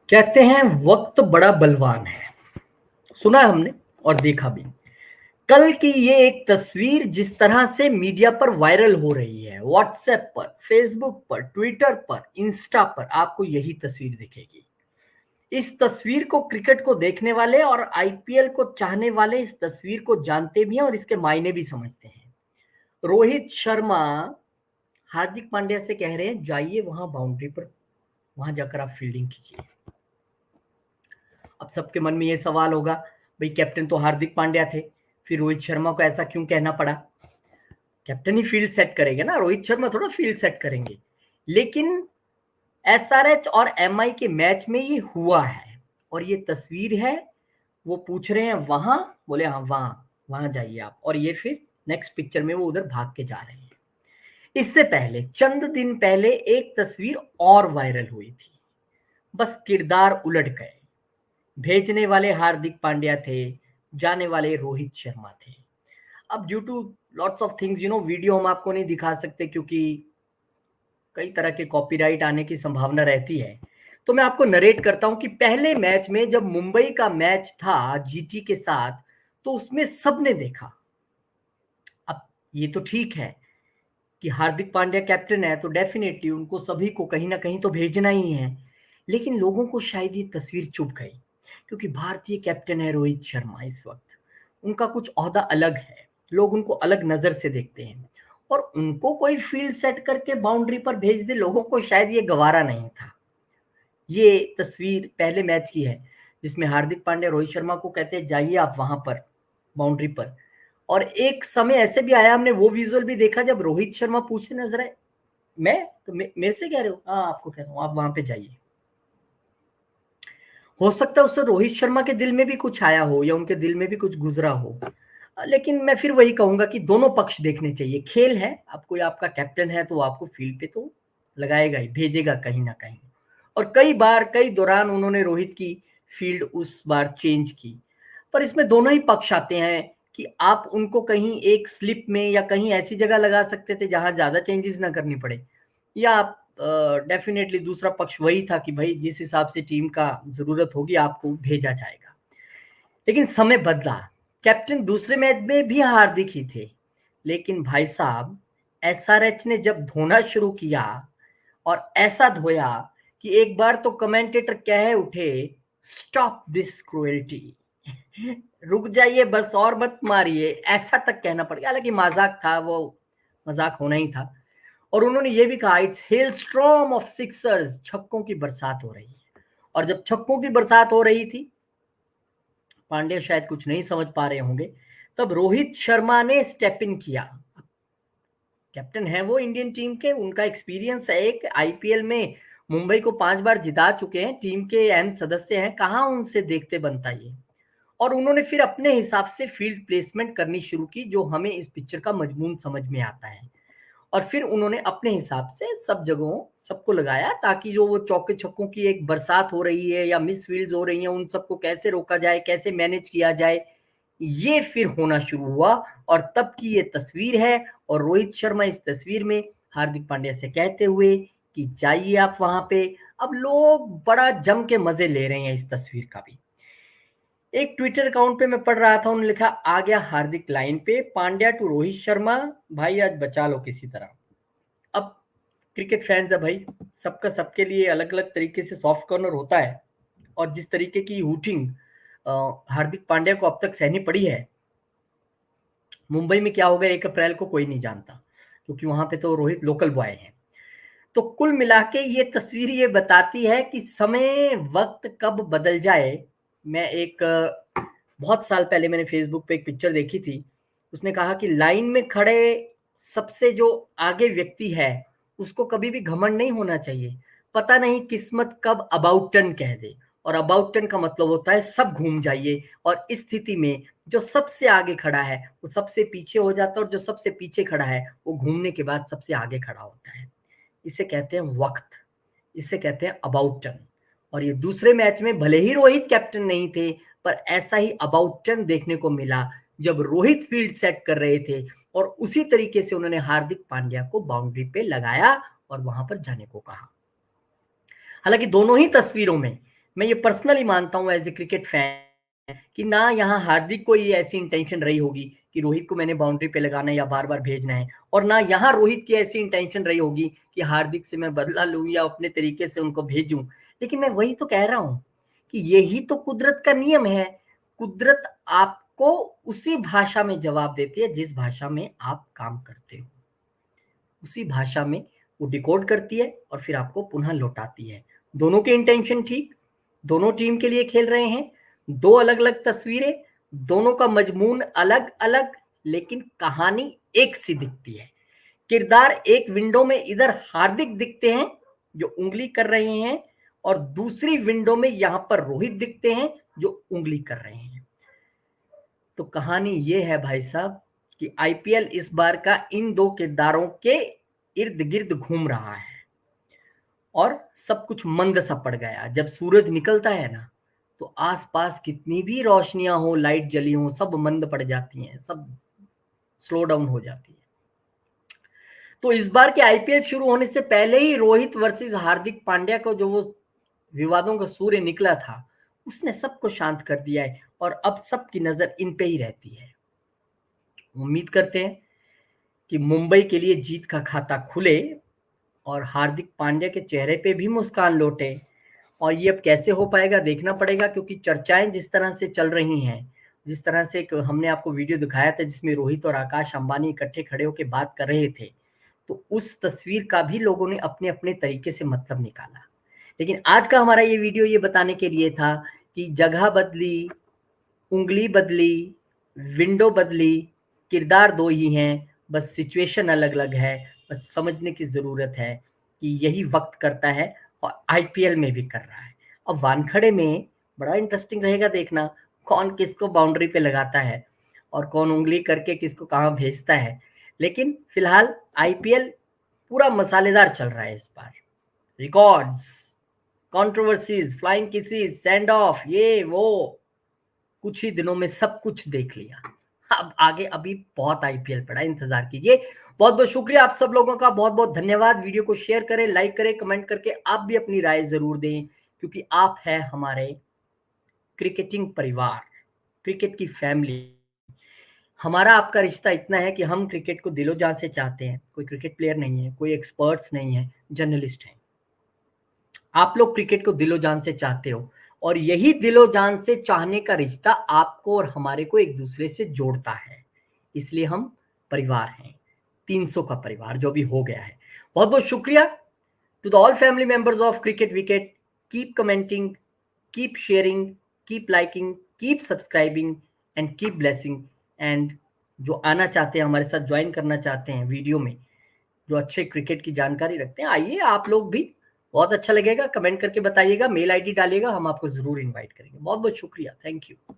कहते हैं वक्त बड़ा बलवान है। सुना है हमने और देखा भी। कल की ये एक तस्वीर जिस तरह से मीडिया पर वायरल हो रही है, व्हाट्सएप पर, फेसबुक पर, ट्विटर पर, इंस्टा पर, आपको यही तस्वीर दिखेगी। इस तस्वीर को क्रिकेट को देखने वाले और आईपीएल को चाहने वाले इस तस्वीर को जानते भी हैं और इसके मायने भी समझते हैं। रोहित शर्मा हार्दिक पांड्या से कह रहे हैं जाइए वहां बाउंड्री पर, वहां जाकर आप फील्डिंग कीजिए। अब सबके मन में ये सवाल होगा, भाई कैप्टन तो हार्दिक पांड्या थे, फिर रोहित शर्मा को ऐसा क्यों कहना पड़ा? कैप्टन ही फील्ड सेट करेंगे ना, रोहित शर्मा थोड़ा फील्ड सेट करेंगे। लेकिन एसआरएच और एमआई के मैच में ये हुआ है और ये तस्वीर है। वो पूछ रहे हैं वहां, बोले हाँ वहां, वहां जाइए आप, और ये फिर नेक्स्ट पिक्चर में वो उधर भाग के जा रहे हैं। इससे पहले चंद दिन पहले एक तस्वीर और वायरल हुई थी, बस किरदार उलट गए। भेजने वाले हार्दिक पांड्या थे, जाने वाले रोहित शर्मा थे। अब due to lots of things video हम आपको नहीं दिखा सकते क्योंकि कई तरह के कॉपीराइट आने की संभावना रहती है। तो मैं आपको नरेट करता हूं कि पहले मैच में जब मुंबई का मैच था जीटी के साथ, तो उसमें सबने देखा। अब ये तो ठीक है कि हार्दिक पांड्या कैप्टन है तो डेफिनेटली उनको सभी को कहीं ना कहीं तो भेजना ही है। लेकिन लोगों को शायद ये तस्वीर चुभ गई क्योंकि भारतीय कैप्टन है रोहित शर्मा। इस वक्त उनका कुछ ओहदा अलग है, लोग उनको अलग नजर से देखते हैं और उनको कोई फील्ड सेट करके बाउंड्री पर भेज दे, लोगों को शायद ये गवारा नहीं था। ये तस्वीर पहले मैच की है जिसमें हार्दिक पांड्या रोहित शर्मा को कहते हैं जाइए आप वहां पर बाउंड्री पर। और एक समय ऐसे भी आया, हमने वो विजुअल भी देखा जब रोहित शर्मा पूछते नजर आए, मैं तो मेरे से कह रहे हो? हाँ आपको कह रहा हूँ, आप वहां पे जाइए। हो सकता है उससे रोहित शर्मा के दिल में भी कुछ आया हो या उनके दिल में भी कुछ गुजरा हो। लेकिन मैं फिर वही कहूंगा कि दोनों पक्ष देखने चाहिए। खेल है, अब कोई आपका कैप्टन है तो आपको फील्ड पे तो लगाएगा ही, भेजेगा कहीं ना कहीं। और कई बार कई दौरान उन्होंने रोहित की फील्ड उस बार चेंज की। पर इसमें दोनों ही पक्ष आते हैं कि आप उनको कहीं एक स्लिप में या कहीं ऐसी जगह लगा सकते थे जहां ज्यादा चेंजेस ना करनी पड़े, या आप डेफिनेटली दूसरा पक्ष वही था कि भाई जिस हिसाब से टीम का जरूरत होगी आपको भेजा जाएगा। लेकिन समय बदला। कैप्टन दूसरे मैच में भी हार्दिक ही थे, लेकिन भाई साहब एसआरएच ने जब धोना शुरू किया और ऐसा धोया कि एक बार तो कमेंटेटर कह उठे स्टॉप दिस क्रुएल्टी, रुक जाइए बस और मत मारिए, ऐसा तक कहना पड़ गया। हालांकि मजाक था वो, मजाक होना ही था। और उन्होंने ये भी कहा it's hailstorm of sixers, छक्कों की बरसात हो रही है। और जब छक्कों की बरसात हो रही थी, पांड्या शायद कुछ नहीं समझ पा रहे होंगे, तब रोहित शर्मा ने स्टेप इन किया। कैप्टन है वो इंडियन टीम के, उनका एक्सपीरियंस है, एक आईपीएल में मुंबई को 5 बार जिता चुके हैं, टीम के अहम सदस्य हैं, कहां उनसे देखते बनता ये। और उन्होंने फिर अपने हिसाब से फील्ड प्लेसमेंट करनी शुरू की जो हमें इस पिक्चर का मजमून समझ में आता है। और फिर उन्होंने अपने हिसाब से सब जगहों सबको लगाया ताकि जो वो चौके छक्कों की एक बरसात हो रही है या मिस फील्ड्स हो रही हैं उन सबको कैसे रोका जाए, कैसे मैनेज किया जाए, ये फिर होना शुरू हुआ। और तब की ये तस्वीर है। और रोहित शर्मा इस तस्वीर में हार्दिक पांड्या से कहते हुए कि जाइए आप वहां पे। अब लोग बड़ा जम के मजे ले रहे हैं इस तस्वीर का भी। एक ट्विटर अकाउंट पे मैं पढ़ रहा था, उन्होंने लिखा आ गया हार्दिक लाइन पे, पांड्या टू रोहित शर्मा, भाई आज बचा लो किसी तरह। अब क्रिकेट फैंस है भाई, सबका सबके लिए अलग अलग तरीके से सॉफ्ट कॉर्नर होता है। और जिस तरीके की हूटिंग हार्दिक पांड्या को अब तक सहनी पड़ी है, मुंबई में क्या होगा 1 अप्रैल को कोई नहीं जानता, क्योंकि वहां पे तो रोहित लोकल बॉय हैं। तो कुल मिला के ये तस्वीर ये बताती है कि समय वक्त कब बदल जाए। मैं एक बहुत साल पहले मैंने फेसबुक पे एक पिक्चर देखी थी, उसने कहा कि लाइन में खड़े सबसे जो आगे व्यक्ति है उसको कभी भी घमंड नहीं होना चाहिए। पता नहीं किस्मत कब अबाउट टर्न कह दे, और अबाउट टर्न का मतलब होता है सब घूम जाइए। और इस स्थिति में जो सबसे आगे खड़ा है वो सबसे पीछे हो जाता है, और जो सबसे पीछे खड़ा है वो घूमने के बाद सबसे आगे खड़ा होता है। इसे कहते हैं वक्त, इसे कहते हैं अबाउट टर्न। और ये दूसरे मैच में भले ही रोहित कैप्टन नहीं थे, पर ऐसा ही अबाउट टर्न देखने को मिला जब रोहित फील्ड सेट कर रहे थे और उसी तरीके से उन्होंने हार्दिक पांड्या को बाउंड्री पे लगाया और वहां पर जाने को कहा। हालांकि दोनों ही तस्वीरों में मैं ये पर्सनली मानता हूँ एज ए क्रिकेट फैन कि ना यहाँ हार्दिक को ये ऐसी इंटेंशन रही होगी कि रोहित को मैंने बाउंड्री पे लगाना है या बार बार भेजना है, और ना यहाँ रोहित की ऐसी इंटेंशन रही होगी कि हार्दिक से मैं बदला लूं या अपने तरीके से उनको भेजूं। लेकिन मैं वही तो कह रहा हूं कि यही तो कुदरत का नियम है। कुदरत आपको उसी भाषा में जवाब देती है जिस भाषा में आप काम करते हो, उसी भाषा में वो डिकोड करती है और फिर आपको पुनः लौटाती है। दोनों के इंटेंशन ठीक, दोनों टीम के लिए खेल रहे हैं, दो अलग अलग तस्वीरें, दोनों का मजमून अलग अलग, लेकिन कहानी एक सी दिखती है। किरदार एक विंडो में इधर हार्दिक दिखते हैं जो उंगली कर रहे हैं, और दूसरी विंडो में यहां पर रोहित दिखते हैं जो उंगली कर रहे हैं। तो कहानी ये है भाई साहब कि आईपीएल इस बार का इन दो किरदारों के इर्द गिर्द घूम रहा है, और सब कुछ मंद सा पड़ गया। जब सूरज निकलता है ना, तो आसपास कितनी भी रोशनियां हो, लाइट जली हो, सब मंद पड़ जाती हैं, सब स्लो डाउन हो जाती है। तो इस बार के आईपीएल शुरू होने से पहले ही रोहित वर्सेस हार्दिक पांड्या को जो वो विवादों का सूर्य निकला था, उसने सबको शांत कर दिया है, और अब सबकी नजर इन पे ही रहती है। उम्मीद करते हैं कि मुंबई के लिए जीत का खाता खुले और हार्दिक पांड्या के चेहरे पे भी मुस्कान लौटे। और ये अब कैसे हो पाएगा देखना पड़ेगा, क्योंकि चर्चाएं जिस तरह से चल रही हैं, जिस तरह से हमने आपको वीडियो दिखाया था जिसमें रोहित और आकाश अंबानी इकट्ठे खड़े होकर बात कर रहे थे, तो उस तस्वीर का भी लोगों ने अपने अपने तरीके से मतलब निकाला। लेकिन आज का हमारा ये वीडियो ये बताने के लिए था कि जगह बदली, उंगली बदली, विंडो बदली, किरदार दो ही हैं, बस सिचुएशन अलग अलग है। बस समझने की जरूरत है कि यही वक्त करता है, और आईपीएल में भी कर रहा है। अब वानखड़े में बड़ा इंटरेस्टिंग रहेगा देखना कौन किसको बाउंड्री पे लगाता है और कौन उंगली करके किसको कहाँ भेजता है। लेकिन फिलहाल आईपीएल पूरा मसालेदार चल रहा है इस बार। Records, controversies, flying kisses, send off, ये वो, कुछ ही दिनों में सब कुछ देख लिया। अब आगे अभी बहुत आईपीएल पड़ा, इंतजार कीजिए। बहुत बहुत शुक्रिया आप सब लोगों का, बहुत बहुत धन्यवाद। वीडियो को शेयर करें, लाइक करें, कमेंट करके आप भी अपनी राय जरूर दें, क्योंकि आप है हमारे क्रिकेटिंग परिवार, क्रिकेट की फैमिली। हमारा आपका रिश्ता इतना है कि हम क्रिकेट को दिलो जान से चाहते हैं। कोई क्रिकेट प्लेयर नहीं है, कोई एक्सपर्ट्स नहीं है, जर्नलिस्ट हैं। आप लोग क्रिकेट को दिलो जान से चाहते हो, और यही दिलो जान से चाहने का रिश्ता आपको और हमारे को एक दूसरे से जोड़ता है। इसलिए हम परिवार हैं, 300 का परिवार जो भी हो गया है। बहुत बहुत शुक्रिया to the all family members of cricket wicket. Keep commenting, keep sharing, keep liking, keep subscribing and keep blessing. And जो आना चाहते हैं, हमारे साथ ज्वाइन करना चाहते हैं वीडियो में, जो अच्छे क्रिकेट की जानकारी रखते हैं, आइए आप लोग भी, बहुत अच्छा लगेगा। कमेंट करके बताइएगा, मेल आईडी डालिएगा, हम आपको जरूर इनवाइट करेंगे। बहुत बहुत शुक्रिया, थैंक यू।